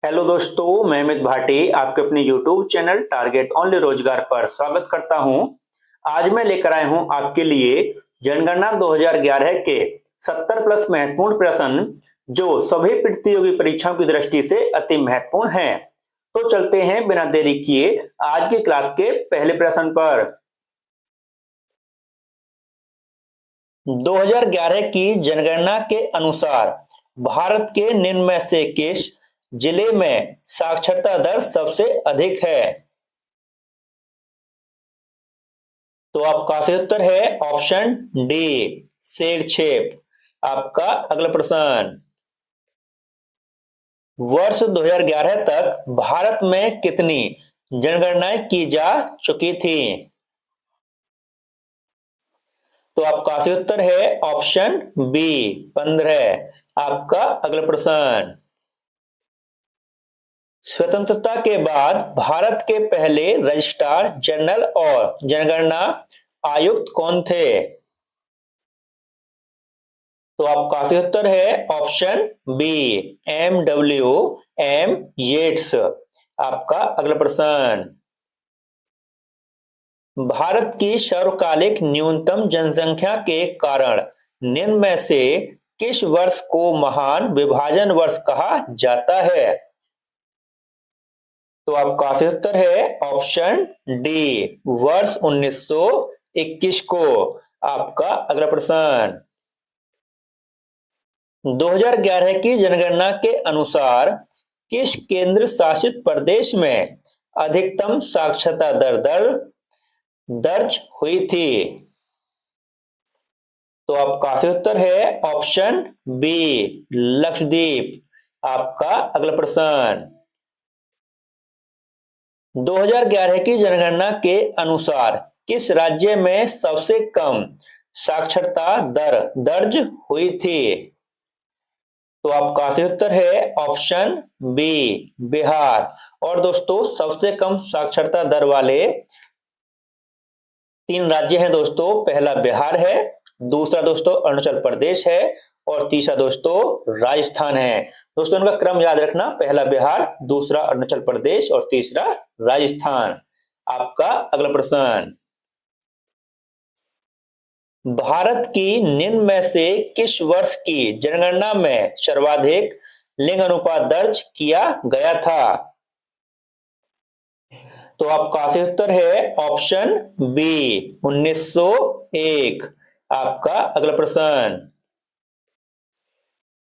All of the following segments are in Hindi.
हेलो दोस्तों, मैं अमित भाटी आपके अपने YouTube चैनल टारगेट ओनली रोजगार पर स्वागत करता हूं। आज मैं लेकर आया हूं आपके लिए जनगणना 2011 के 70 प्लस महत्वपूर्ण प्रश्न जो सभी प्रतियोगी परीक्षाओं की दृष्टि से अति महत्वपूर्ण हैं। तो चलते हैं बिना देरी किए आज की क्लास के पहले प्रश्न पर। 2011 की जनगणना के अनुसार भारत के निम्न में से किस जिले में साक्षरता दर सबसे अधिक है? तो आपका सही उत्तर है ऑप्शन डी, शेरछेप। आपका अगला प्रश्न, वर्ष 2011 तक भारत में कितनी जनगणनाएं की जा चुकी थी? तो आपका सही उत्तर है ऑप्शन बी, 15। आपका अगला प्रश्न, स्वतंत्रता के बाद भारत के पहले रजिस्ट्रार जनरल और जनगणना आयुक्त कौन थे? तो आपका सही उत्तर है ऑप्शन बी, एम येट्स। आपका अगला प्रश्न, भारत की सर्वकालिक न्यूनतम जनसंख्या के कारण निम्न में से किस वर्ष को महान विभाजन वर्ष कहा जाता है? तो आपका सही उत्तर है ऑप्शन डी, वर्ष 1921 को। आपका अगला प्रश्न, 2011 की जनगणना के अनुसार किस केंद्र शासित प्रदेश में अधिकतम साक्षरता दर दर्ज हुई थी? तो आपका सही उत्तर है ऑप्शन बी, लक्षद्वीप। आपका अगला प्रश्न, 2011 की जनगणना के अनुसार किस राज्य में सबसे कम साक्षरता दर दर्ज हुई थी? तो आपका सही उत्तर है ऑप्शन बी, बिहार। और दोस्तों, सबसे कम साक्षरता दर वाले 3 राज्य हैं दोस्तों। पहला बिहार है, दूसरा दोस्तों अरुणाचल प्रदेश है और तीसरा दोस्तों राजस्थान है। दोस्तों, इनका क्रम याद रखना, पहला बिहार, दूसरा अरुणाचल प्रदेश और तीसरा राजस्थान। आपका अगला प्रश्न, भारत की निम्न में से किस वर्ष की जनगणना में सर्वाधिक लिंग अनुपात दर्ज किया गया था? तो आपका सही उत्तर है ऑप्शन बी, 1901। आपका अगला प्रश्न,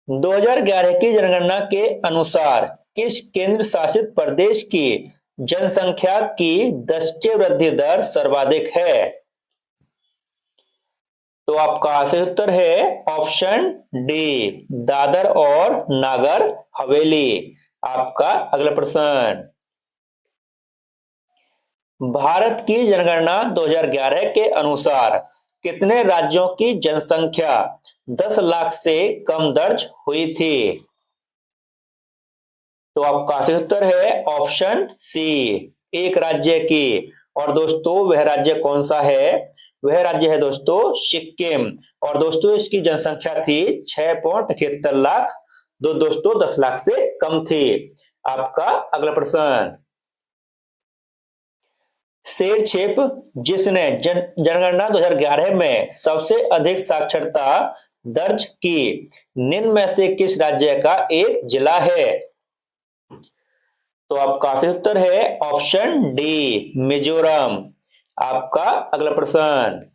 2011 की जनगणना के अनुसार किस केंद्र शासित प्रदेश की जनसंख्या की दशकीय वृद्धि दर सर्वाधिक है? तो आपका सही उत्तर है ऑप्शन डी, दादर और नागर हवेली। आपका अगला प्रश्न, भारत की जनगणना 2011 के अनुसार कितने राज्यों की जनसंख्या 10 लाख से कम दर्ज हुई थी? तो आपका सही उत्तर है ऑप्शन सी, एक राज्य की। और दोस्तों, वह राज्य कौन सा है? वह राज्य है दोस्तों सिक्किम। और दोस्तों, इसकी जनसंख्या थी 6.71 लाख, दोस्तों 10 लाख से कम थी। आपका अगला प्रश्न, शेरछेप जिसने जनगणना 2011 में सबसे अधिक साक्षरता दर्ज की, निम्न में से किस राज्य का एक जिला है? तो आपका सही उत्तर है ऑप्शन डी, मिजोरम। आपका अगला प्रश्न,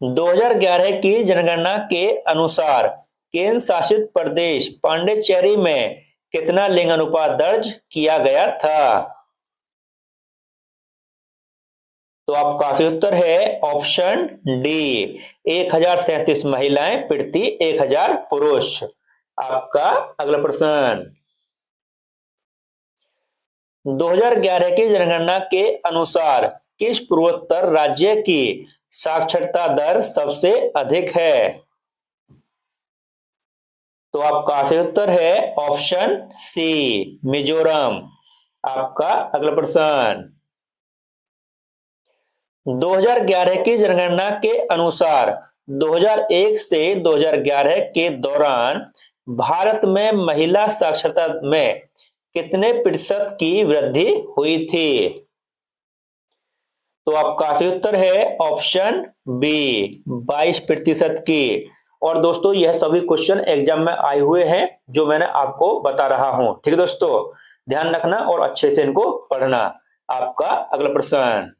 2011 की जनगणना के अनुसार केंद्र शासित प्रदेश पांडिचेरी में कितना लिंग अनुपात दर्ज किया गया था? तो आपका सही उत्तर है ऑप्शन डी, 1037 महिलाएं प्रति 1000 पुरुष। आपका अगला प्रश्न, 2011 की जनगणना के अनुसार किस पूर्वोत्तर राज्य की साक्षरता दर सबसे अधिक है? तो आपका सही उत्तर है ऑप्शन सी, मिजोरम। आपका अगला प्रश्न, 2011 की जनगणना के अनुसार 2001 से 2011 के दौरान भारत में महिला साक्षरता में कितने प्रतिशत की वृद्धि हुई थी? तो आपका सही उत्तर है ऑप्शन बी 22% की। और दोस्तों यह सभी क्वेश्चन एग्जाम में आए हुए हैं जो मैंने आपको बता रहा हूं। ठीक है दोस्तों, ध्यान रखना और अच्छे से इनको पढ़ना। आपका अगला प्रश्न,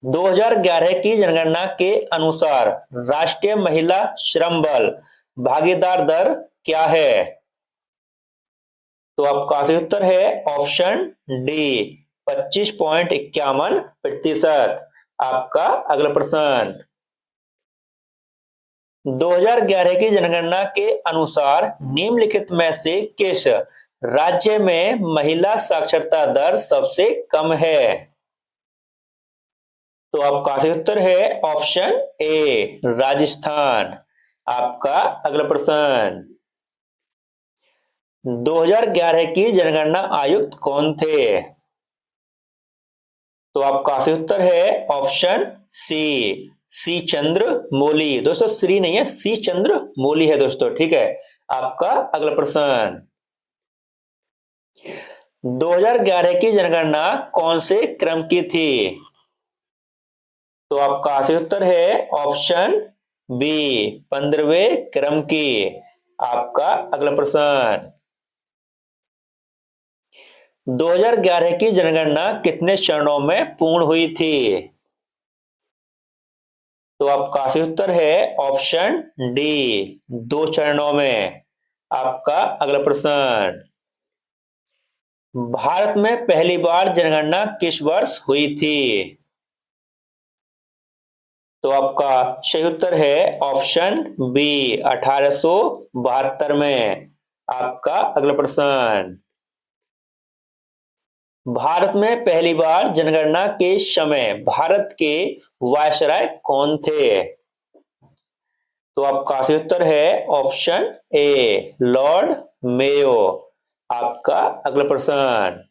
2011 की जनगणना के अनुसार राष्ट्रीय महिला श्रम बल भागीदार दर क्या है? तो आपका सही उत्तर है ऑप्शन डी 25.51%। आपका अगला प्रश्न, 2011 की जनगणना के अनुसार निम्नलिखित में से किस राज्य में महिला साक्षरता दर सबसे कम है? तो आपका सही उत्तर है ऑप्शन ए राजस्थान। आपका अगला प्रश्न, 2011 की जनगणना आयुक्त कौन थे? तो आपका सही उत्तर है ऑप्शन सी चंद्र मौली। दोस्तों श्री नहीं है, सी चंद्र मौली है दोस्तों। ठीक है, आपका अगला प्रश्न, 2011 की जनगणना कौन से क्रम की थी? तो आपका सही उत्तर है ऑप्शन बी 15वें क्रम की। आपका अगला प्रश्न, 2011 की जनगणना कितने चरणों में पूर्ण हुई थी? तो आपका सही उत्तर है ऑप्शन डी 2 चरणों में। आपका अगला प्रश्न, भारत में पहली बार जनगणना किस वर्ष हुई थी? तो आपका सही उत्तर है ऑप्शन बी 1872 में। आपका अगला प्रश्न, भारत में पहली बार जनगणना के समय भारत के वायसराय कौन थे? तो आपका सही उत्तर है ऑप्शन ए लॉर्ड मेयो। आपका अगला प्रश्न,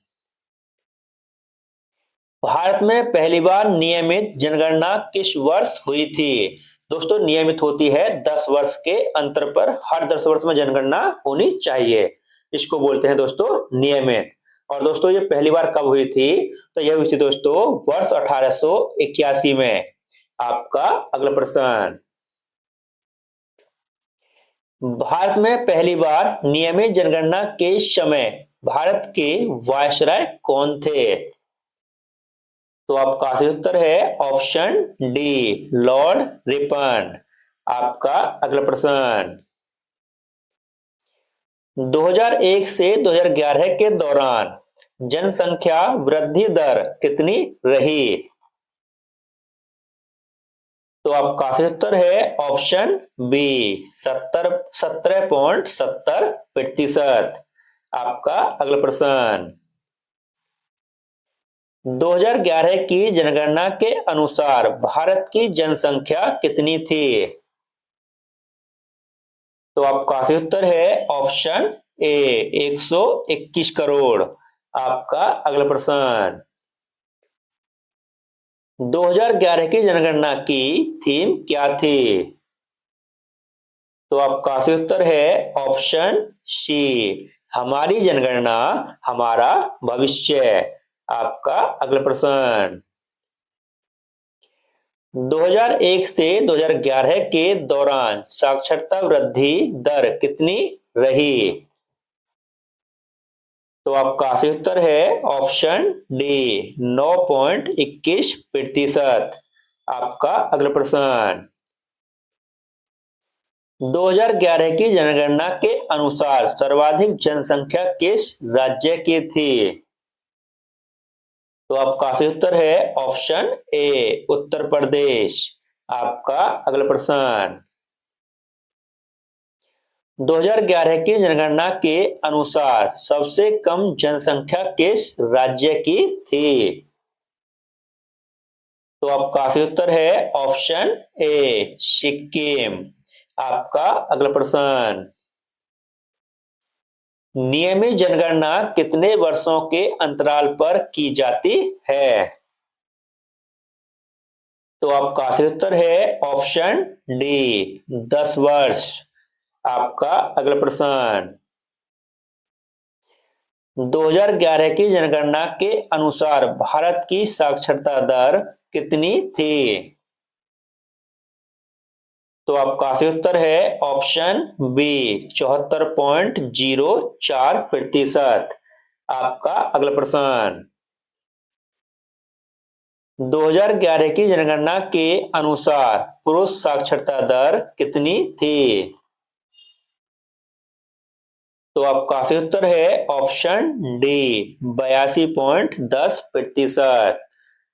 भारत में पहली बार नियमित जनगणना किस वर्ष हुई थी? दोस्तों नियमित होती है 10 वर्ष के अंतर पर, हर 10 वर्ष में जनगणना होनी चाहिए। इसको बोलते हैं दोस्तों नियमित। और दोस्तों ये पहली बार कब हुई थी? तो यह हुई थी दोस्तों वर्ष 1881 में। आपका अगला प्रश्न, भारत में पहली बार नियमित जनगणना के समय भारत के वायसराय कौन थे? तो आपका सही उत्तर है ऑप्शन डी लॉर्ड रिपन। आपका अगला प्रश्न, 2001 से 2011 के दौरान जनसंख्या वृद्धि दर कितनी रही? तो आपका सही उत्तर है ऑप्शन बी 17.70%। आपका अगला प्रश्न, 2011 की जनगणना के अनुसार भारत की जनसंख्या कितनी थी? तो आपका सही उत्तर है ऑप्शन ए 121 करोड़। आपका अगला प्रश्न, 2011 की जनगणना की थीम क्या थी? तो आपका सही उत्तर है ऑप्शन सी हमारी जनगणना हमारा भविष्य। आपका अगला प्रश्न, 2001 से 2011 के दौरान साक्षरता वृद्धि दर कितनी रही? तो आपका सही उत्तर है ऑप्शन डी 9.21%। आपका अगला प्रश्न, 2011 की जनगणना के अनुसार सर्वाधिक जनसंख्या किस राज्य की थी? तो आपका सही उत्तर है ऑप्शन ए उत्तर प्रदेश। आपका अगला प्रश्न, 2011 की जनगणना के अनुसार सबसे कम जनसंख्या किस राज्य की थी? तो आपका सही उत्तर है ऑप्शन ए सिक्किम। आपका अगला प्रश्न, नियमित जनगणना कितने वर्षों के अंतराल पर की जाती है? तो आपका सही उत्तर है ऑप्शन डी 10 वर्ष। आपका अगला प्रश्न, 2011 की जनगणना के अनुसार भारत की साक्षरता दर कितनी थी? तो आपका सही उत्तर है ऑप्शन बी 74.04%। आपका अगला प्रश्न, 2011 की जनगणना के अनुसार पुरुष साक्षरता दर कितनी थी? तो आपका सही उत्तर है ऑप्शन डी 82.10%।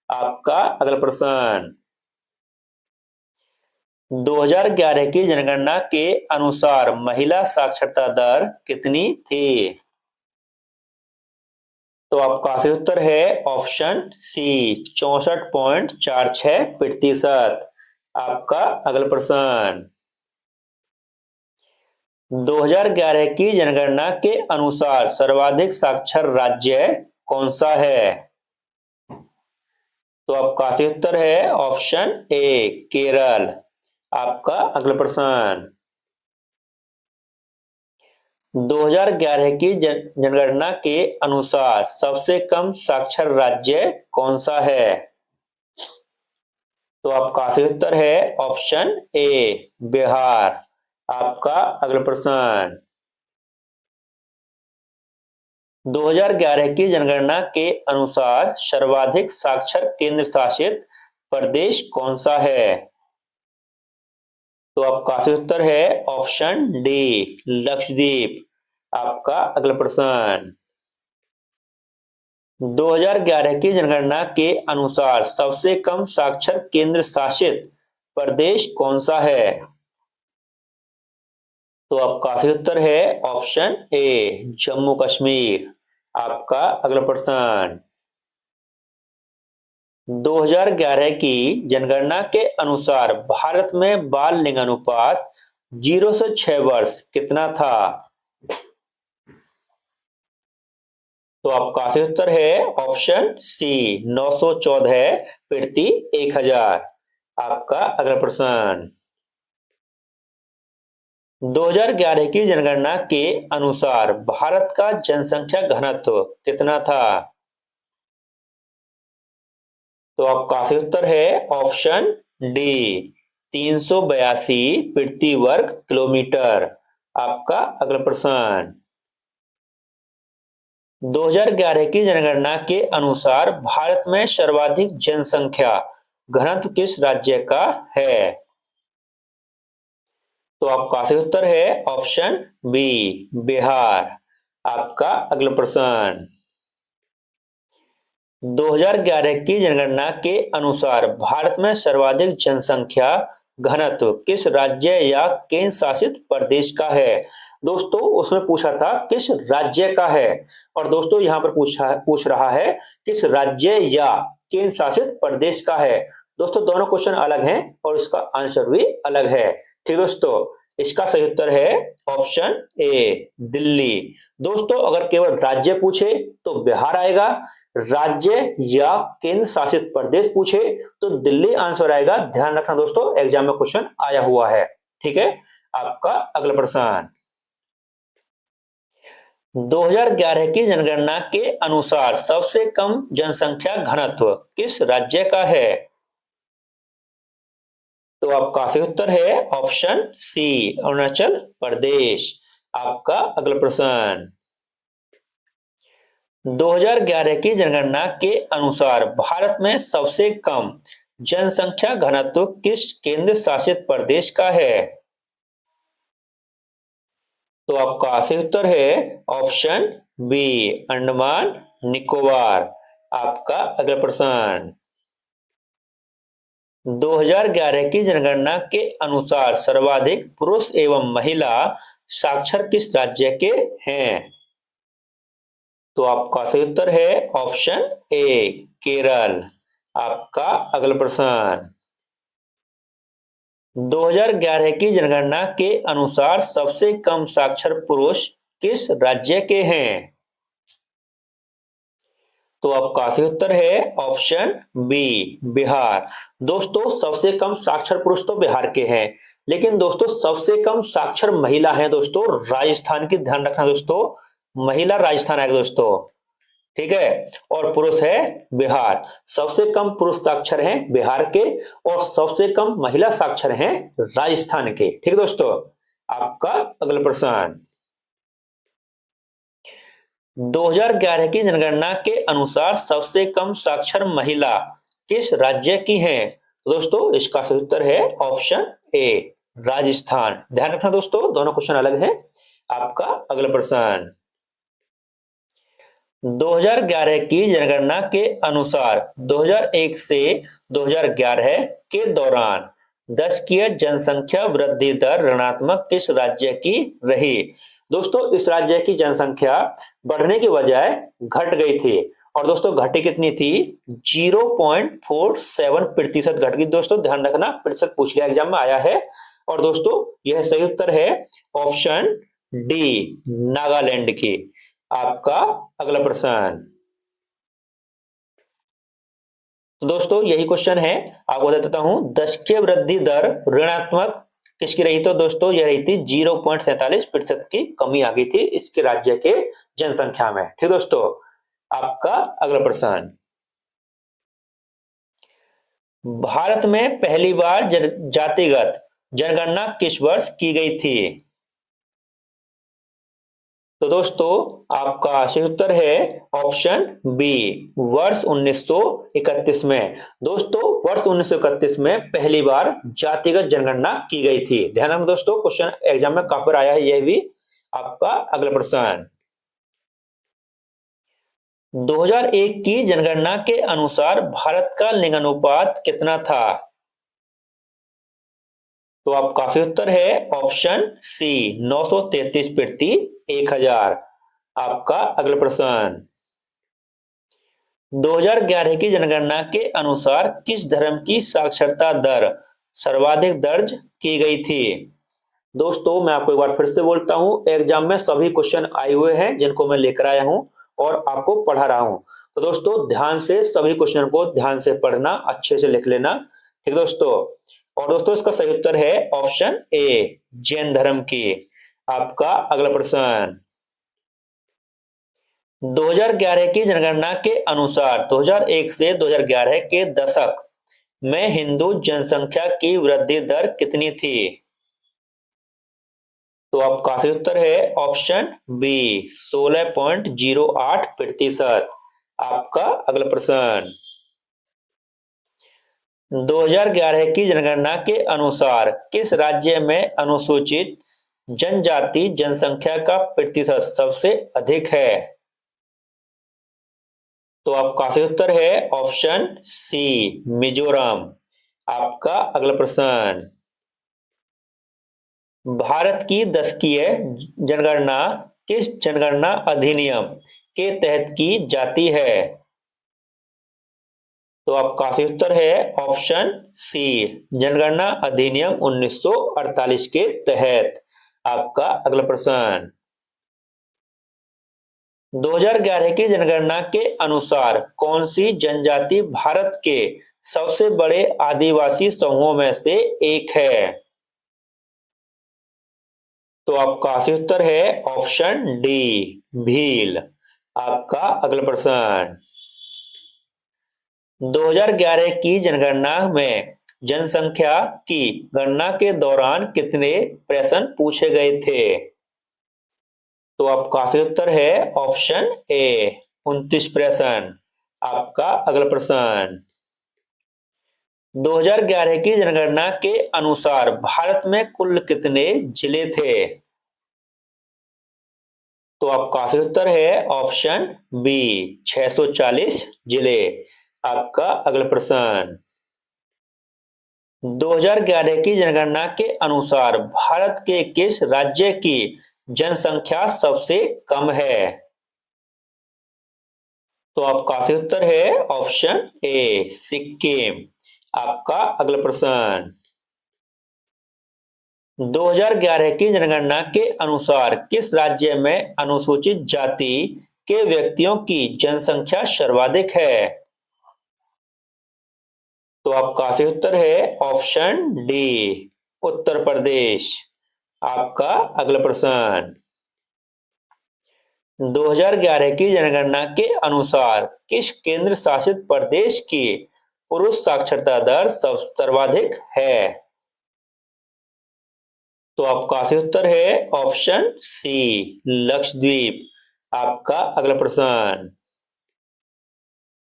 आपका अगला प्रश्न, 2011 की जनगणना के अनुसार महिला साक्षरता दर कितनी थी? तो आपका सही उत्तर है ऑप्शन सी 64.46%। आपका अगला प्रश्न, 2011 की जनगणना के अनुसार सर्वाधिक साक्षर राज्य कौन सा है? तो आपका सही उत्तर है ऑप्शन ए केरल। आपका अगला प्रश्न, 2011 की जनगणना के अनुसार सबसे कम साक्षर राज्य कौन सा है? तो आपका सही उत्तर है ऑप्शन ए बिहार। आपका अगला प्रश्न, 2011 की जनगणना के अनुसार सर्वाधिक साक्षर केंद्र शासित प्रदेश कौन सा है? तो आपका सही उत्तर है ऑप्शन डी लक्षद्वीप। आपका अगला प्रश्न, 2011 की जनगणना के अनुसार सबसे कम साक्षर केंद्र शासित प्रदेश कौन सा है? तो आपका सही उत्तर है ऑप्शन ए जम्मू कश्मीर। आपका अगला प्रश्न, 2011 की जनगणना के अनुसार भारत में बाल लिंगानुपात 0 से 6 वर्ष कितना था? तो आपका सही उत्तर है ऑप्शन सी 914 प्रति 1000। आपका अगला प्रश्न, 2011 की जनगणना के अनुसार भारत का जनसंख्या घनत्व कितना था? तो आपका सही उत्तर है ऑप्शन डी 382 प्रति वर्ग किलोमीटर। आपका अगला प्रश्न, 2011 की जनगणना के अनुसार भारत में सर्वाधिक जनसंख्या घनत्व किस राज्य का है? तो आपका सही उत्तर है ऑप्शन बी बिहार। आपका अगला प्रश्न, 2011 की जनगणना के अनुसार भारत में सर्वाधिक जनसंख्या घनत्व किस राज्य या केंद्र शासित प्रदेश का है? दोस्तों उसमें पूछा था किस राज्य का है, और दोस्तों यहाँ पर पूछ रहा है किस राज्य या केंद्र शासित प्रदेश का है। दोस्तों दोनों क्वेश्चन अलग हैं और इसका आंसर भी अलग है। ठीक दोस्तों, इसका सही उत्तर है ऑप्शन ए दिल्ली। दोस्तों अगर केवल राज्य पूछे तो बिहार आएगा, राज्य या केंद्र शासित प्रदेश पूछे तो दिल्ली आंसर आएगा। ध्यान रखना दोस्तों एग्जाम में क्वेश्चन आया हुआ है। ठीक है, आपका अगला प्रश्न, 2011 की जनगणना के अनुसार सबसे कम जनसंख्या घनत्व किस राज्य का है? तो आपका सही उत्तर है ऑप्शन सी अरुणाचल प्रदेश। आपका अगला प्रश्न, 2011 की जनगणना के अनुसार भारत में सबसे कम जनसंख्या घनत्व किस केंद्र शासित प्रदेश का है? तो आपका सही उत्तर है ऑप्शन बी अंडमान निकोबार। आपका अगला प्रश्न, 2011 की जनगणना के अनुसार सर्वाधिक पुरुष एवं महिला साक्षर किस राज्य के हैं? तो आपका सही उत्तर है ऑप्शन ए केरल। आपका अगला प्रश्न, 2011 की जनगणना के अनुसार सबसे कम साक्षर पुरुष किस राज्य के हैं? तो आपका सही उत्तर है ऑप्शन बी, बिहार। दोस्तों सबसे कम साक्षर पुरुष तो बिहार के हैं, लेकिन दोस्तों सबसे कम साक्षर महिला है दोस्तों राजस्थान की। ध्यान रखना दोस्तों, महिला राजस्थान आएगा दोस्तों, ठीक है। और पुरुष है बिहार। सबसे कम पुरुष साक्षर हैं बिहार के और सबसे कम महिला साक्षर हैं राजस्थान के, ठीक है दोस्तों। आपका अगला प्रश्न, 2011 की जनगणना के अनुसार सबसे कम साक्षर महिला किस राज्य की है? तो दोस्तों इसका सही उत्तर है ऑप्शन ए, राजस्थान। ध्यान रखना दोस्तों, दोनों क्वेश्चन अलग हैं। आपका अगला प्रश्न, 2011 की जनगणना के अनुसार 2001 से 2011 के दौरान दशकीय जनसंख्या वृद्धि दर ऋणात्मक किस राज्य की रही? दोस्तों इस राज्य की जनसंख्या बढ़ने की बजाय घट गई थी। और दोस्तों घटी कितनी थी? 0.47% घट गई दोस्तों। ध्यान रखना, प्रतिशत पूछ लिया एग्जाम में आया है। और दोस्तों यह सही उत्तर है ऑप्शन डी, नागालैंड की। आपका अगला प्रश्न, तो दोस्तों यही क्वेश्चन है, आपको बता देता हूं। दशकीय वृद्धि दर ऋणात्मक किसकी रही? तो दोस्तों यह रही थी 0.47% की कमी आ गई थी इसके राज्य के जनसंख्या में, ठीक दोस्तों। आपका अगला प्रश्न, भारत में पहली बार जातिगत जनगणना किस वर्ष की गई थी? तो दोस्तों आपका सही उत्तर है ऑप्शन बी, वर्ष 1931 में। दोस्तों वर्ष 1931 में पहली बार जातिगत जनगणना की गई थी। ध्यान रखना दोस्तों, क्वेश्चन एग्जाम में काफी आया है यह भी। आपका अगला प्रश्न, 2001 की जनगणना के अनुसार भारत का लिंग अनुपात कितना था? तो आपका सही उत्तर है ऑप्शन सी, 933 प्रति 1000। आपका अगला प्रश्न, 2011 की जनगणना के अनुसार किस धर्म की साक्षरता दर सर्वाधिक दर्ज की गई थी? दोस्तों मैं आपको एक बार फिर से बोलता हूं, एग्जाम में सभी क्वेश्चन आए हुए हैं जिनको मैं लेकर आया हूं और आपको पढ़ा रहा हूं। तो दोस्तों ध्यान से सभी क्वेश्चन को ध्यान से पढ़ना, अच्छे से लिख लेना, ठीक दोस्तों। और दोस्तों इसका सही उत्तर है ऑप्शन ए, जैन धर्म की। आपका अगला प्रश्न, 2011 की जनगणना के अनुसार 2001 से 2011 के दशक में हिंदू जनसंख्या की वृद्धि दर कितनी थी? तो आपका सही उत्तर है ऑप्शन बी, 16.08%। आपका अगला प्रश्न, 2011 की जनगणना के अनुसार किस राज्य में अनुसूचित जनजाति जनसंख्या का प्रतिशत सबसे अधिक है? तो आपका सही उत्तर है ऑप्शन सी, मिजोरम। आपका अगला प्रश्न, भारत की दशकीय जनगणना किस जनगणना अधिनियम के तहत की जाती है? तो आपका सही उत्तर है ऑप्शन सी, जनगणना अधिनियम 1948 के तहत। आपका अगला प्रश्न, 2011 की जनगणना के अनुसार कौन सी जनजाति भारत के सबसे बड़े आदिवासी समूहों में से एक है? तो आपका सही उत्तर है ऑप्शन डी, भील। आपका अगला प्रश्न, 2011 की जनगणना में जनसंख्या की गणना के दौरान कितने प्रश्न पूछे गए थे? तो आपका सही उत्तर है ऑप्शन ए, 29 प्रश्न। आपका अगला प्रश्न, 2011 की जनगणना के अनुसार भारत में कुल कितने जिले थे? तो आपका सही उत्तर है ऑप्शन बी, 640 जिले। आपका अगला प्रश्न, 2011 की जनगणना के अनुसार भारत के किस राज्य की जनसंख्या सबसे कम है? तो आपका सही उत्तर है ऑप्शन ए, सिक्किम। आपका अगला प्रश्न, 2011 की जनगणना के अनुसार किस राज्य में अनुसूचित जाति के व्यक्तियों की जनसंख्या सर्वाधिक है? तो आपका सही उत्तर है ऑप्शन डी, उत्तर प्रदेश। आपका अगला प्रश्न, 2011 की जनगणना के अनुसार किस केंद्र शासित प्रदेश की पुरुष साक्षरता दर सर्वाधिक है? तो आपका सही उत्तर है ऑप्शन सी, लक्षद्वीप। आपका अगला प्रश्न,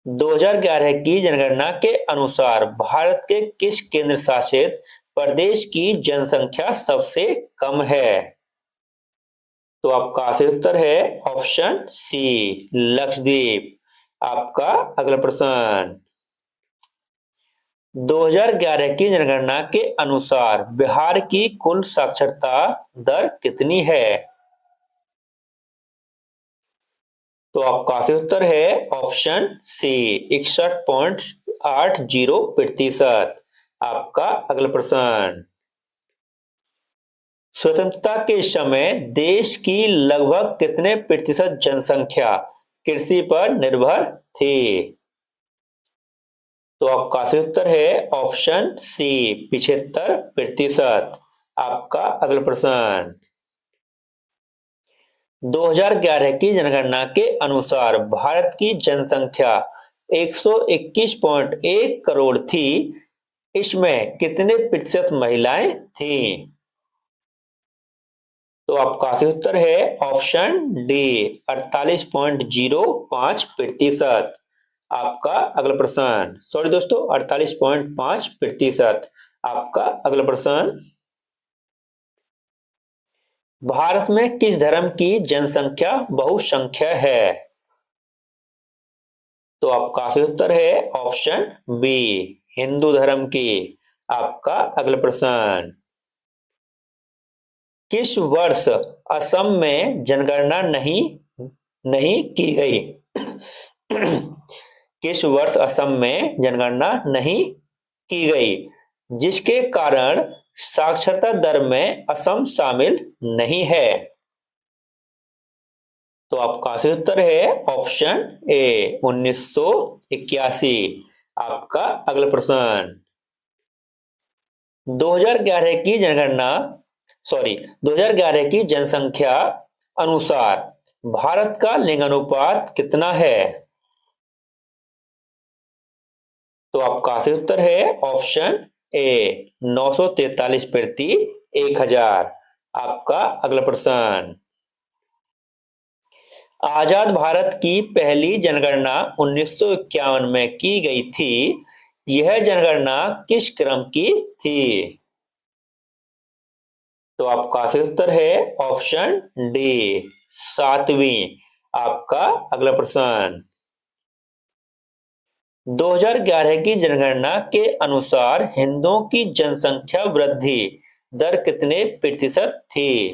2011 की जनगणना के अनुसार भारत के किस केंद्र शासित प्रदेश की जनसंख्या सबसे कम है? तो आपका सही उत्तर है ऑप्शन सी, लक्षद्वीप। आपका अगला प्रश्न, 2011 की जनगणना के अनुसार बिहार की कुल साक्षरता दर कितनी है? तो आपका सही उत्तर है ऑप्शन सी, 61.80%। आपका अगला प्रश्न, स्वतंत्रता के समय देश की लगभग कितने प्रतिशत जनसंख्या कृषि पर निर्भर थी? तो आपका सही उत्तर है ऑप्शन सी, 75%। आपका अगला प्रश्न, 2011 की जनगणना के अनुसार भारत की जनसंख्या 121.1 करोड़ थी। इसमें कितने प्रतिशत महिलाएं थीं? तो आपका सही उत्तर है ऑप्शन डी, 48.05%। आपका अगला प्रश्न, सॉरी दोस्तों, 48.5%। आपका अगला प्रश्न, भारत में किस धर्म की जनसंख्या बहुसंख्य है? तो आपका सही उत्तर है ऑप्शन बी, हिंदू धर्म की। आपका अगला प्रश्न, किस वर्ष असम में जनगणना नहीं नहीं की गई? किस वर्ष असम में जनगणना नहीं की गई जिसके कारण साक्षरता दर में असम शामिल नहीं है? तो आपका सही उत्तर है ऑप्शन ए, 1981। आपका अगला प्रश्न, 2011 की जनगणना 2011 की जनसंख्या अनुसार भारत का लिंगानुपात कितना है? तो आपका सही उत्तर है ऑप्शन ए, 943 प्रति 1000। आपका अगला प्रश्न, आजाद भारत की पहली जनगणना 1951 में की गई थी। यह जनगणना किस क्रम की थी? तो आपका सही उत्तर है ऑप्शन डी, 7वीं। आपका अगला प्रश्न, 2011 की जनगणना के अनुसार हिंदुओं की जनसंख्या वृद्धि दर कितने प्रतिशत थी?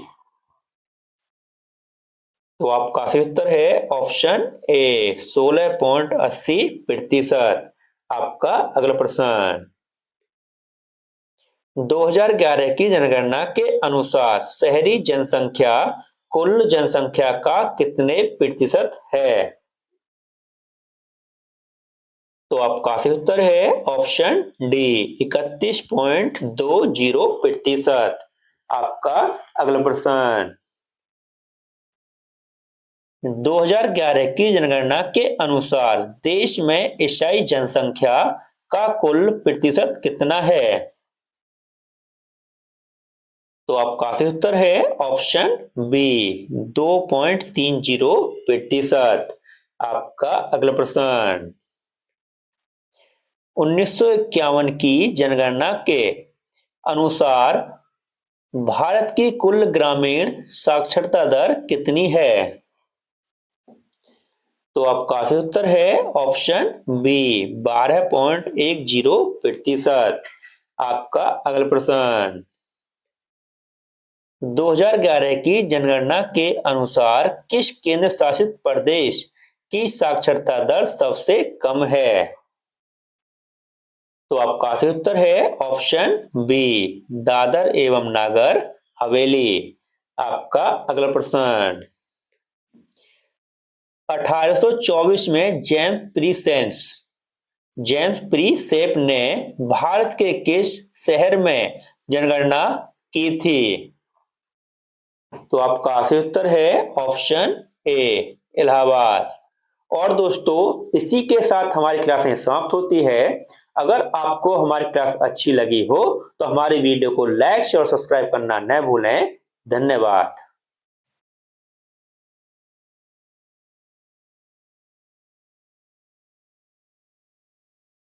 तो आपका सही उत्तर है ऑप्शन ए, 16.80%। आपका अगला प्रश्न, 2011 की जनगणना के अनुसार शहरी जनसंख्या कुल जनसंख्या का कितने प्रतिशत है? तो आपका सही उत्तर है ऑप्शन डी, 31.20%। आपका अगला प्रश्न, 2011 की जनगणना के अनुसार देश में ईसाई जनसंख्या का कुल प्रतिशत कितना है? तो आपका सही उत्तर है ऑप्शन बी, 2.30%। आपका अगला प्रश्न, 1951 की जनगणना के अनुसार भारत की कुल ग्रामीण साक्षरता दर कितनी है? तो आपका सही उत्तर है ऑप्शन बी, 12.10%। आपका अगला प्रश्न, 2011 की जनगणना के अनुसार किस केंद्र शासित प्रदेश की साक्षरता दर सबसे कम है? तो आपका सही उत्तर है ऑप्शन बी, दादर एवं नागर हवेली। आपका अगला प्रश्न, 1824 में जेम्स प्रीसेप ने भारत के किस शहर में जनगणना की थी? तो आपका सही उत्तर है ऑप्शन ए, इलाहाबाद। और दोस्तों, इसी के साथ हमारी क्लास समाप्त होती है। अगर आपको हमारी क्लास अच्छी लगी हो तो हमारी वीडियो को लाइक शेयर और सब्सक्राइब करना न भूलें। धन्यवाद।